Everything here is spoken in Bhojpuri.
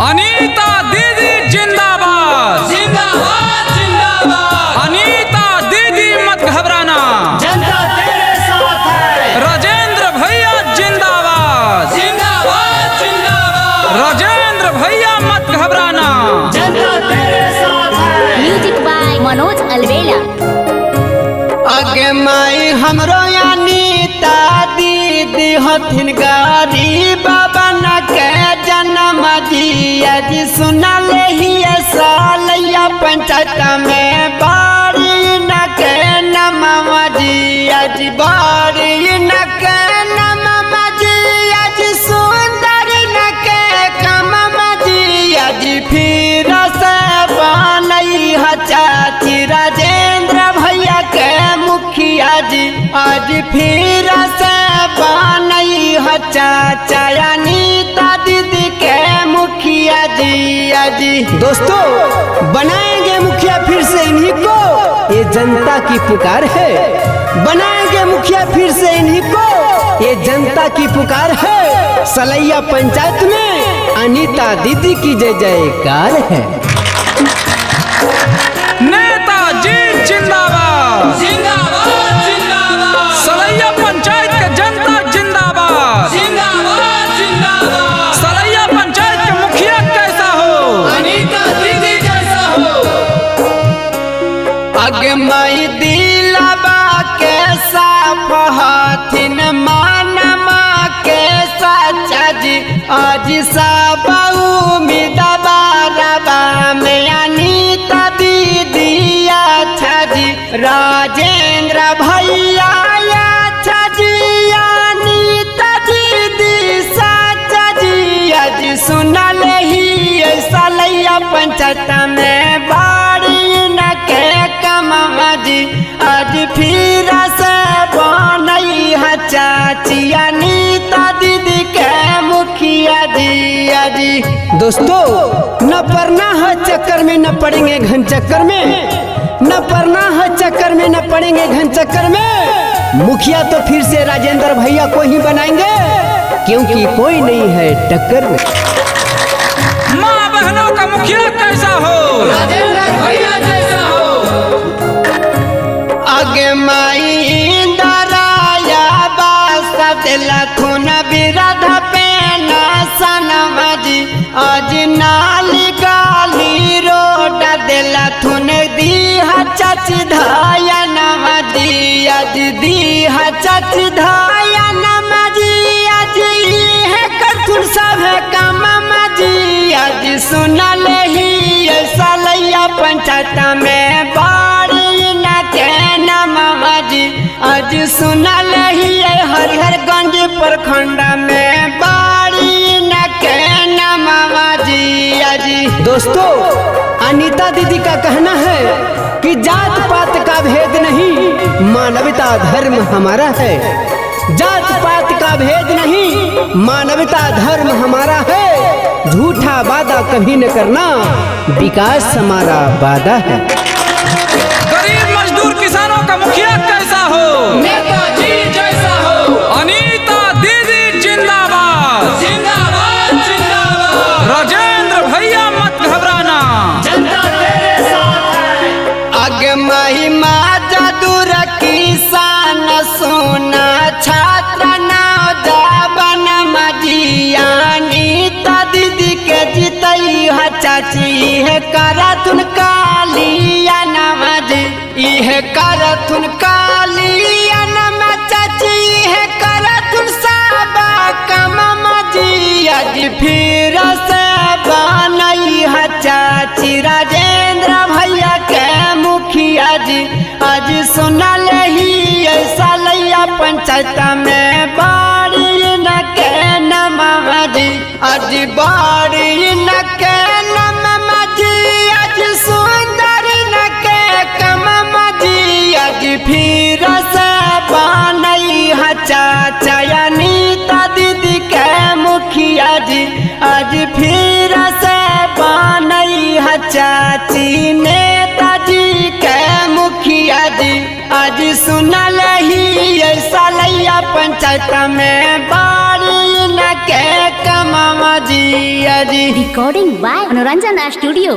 अनीता दीदी जिंदाबाद जिंदाबाद जिंदाबाद। अनीता दीदी मत घबराना, जनता तेरे साथ है। राजेंद्र भैया जिंदाबाद जिंदाबाद जिंदाबाद। राजेंद्र भैया मत घबराना। जनता तेरे साथ है। Music by Manoj Alvela. आगे माई हमरो अनीता दीदी हथिन गरीब बन के जन्म दिया जी सुना ले ही सालैया पंचायत में बारी न के नम जिया जी बारी न के नम जिया जी सुंदर न के कम जिया जी फिर से बनई ह चाची राजेंद्र भैया के मुखिया जी आज फिर से बनई ह चाचा अनीता दीदी के मुखिया जी। आज दोस्तों बनाएंगे मुखिया फिर से इन्हीं को, ये जनता की पुकार है। बनाएंगे मुखिया फिर से इन्हीं को, ये जनता की पुकार है। सलैया पंचायत में अनीता दीदी की जय जयकार है। नेताजी जिंदाबाद जिंदाबाद जिंदाबाद। सलैया पंचायत के जनता जिंदाबाद। जिंदाबाद जिंदाबाद। सलैया पंचायत के मुखिया कैसा हो, अनीता दीदी जैसा हो। अगमई दिलबा के साफ हथिन मानमा के सच्चा जी आज सब उम्मीदवा में अनीता दीदी अच्छा जी राजेंद्र भैया अच्छा जी अनीता दीदी सच्चा जी आज सुनल ही सलैया पंचायत में बारी न के कमा जी आज फिर से बनई ह चाची अनीता दीदी के मुखिया जी। आज दोस्तों न पड़ना है चक्कर में न पड़ेंगे घन चक्कर में, न पड़ना है चक्कर में न पड़ेंगे घन चक्कर में। मुखिया तो फिर से राजेंद्र भैया को ही बनाएंगे क्योंकि कोई नहीं है टक्कर में। माँ बहनों का मुखिया कैसा हो, राजेंद्र भैया जैसा हो। आगे माई इंदराया बास दिला खून विरध पे न सनमा जी आज नाली गाली रोड दिला थुन दीहा चाची धाया नमा जी आज दीहा चाची धाया नमा जी आज है कथुन सब काम जी आज सुनल ही सलैया पंचायत में बारी न के नमा जी आज सुनल ही हरिहरगंज प्रखंड में बारी न के नमा जी। आज दोस्तों अनीता दीदी का कहना है कि जात पात का भेद नहीं मानवता धर्म हमारा है। जात पात का भेद नहीं मानवता धर्म हमारा है। झूठा वादा कभी न करना विकास हमारा वादा है। गरीब मजदूर किसानों का मुखिया कैसा हो, नेताजी जैसा हो। अनीता दीदी जिंदाबाद जिंदाबाद जिंदाबाद। राजेंद्र भैया मत घबराना। जनता तेरे साथ है। अगमई जादूर किसान सोना छात्र नौजवान मजिया अनीता दीदी के जीतई ह चाची है करथुन कालिया नमज इह करथुन कालिया नम चाची है करथुन साबा कम मजी आज फिर से बनई ह चाची राजेंद्र भैया के मुखिया जी आज सुनल ही सलैया पंचायत में बारी न के नमा जी आज बारी न के नमा जी आज सुंदर न के कम जी आज फिर से बनई ह चाचा अनीता दीदी के मुखिया जी आज फिर से बनई ह चाची नेताजी के मुखिया जी आज सुनल ही सलैया पंचायत में बारी न के कमा जी अजी Recording by Manoranjana Studio.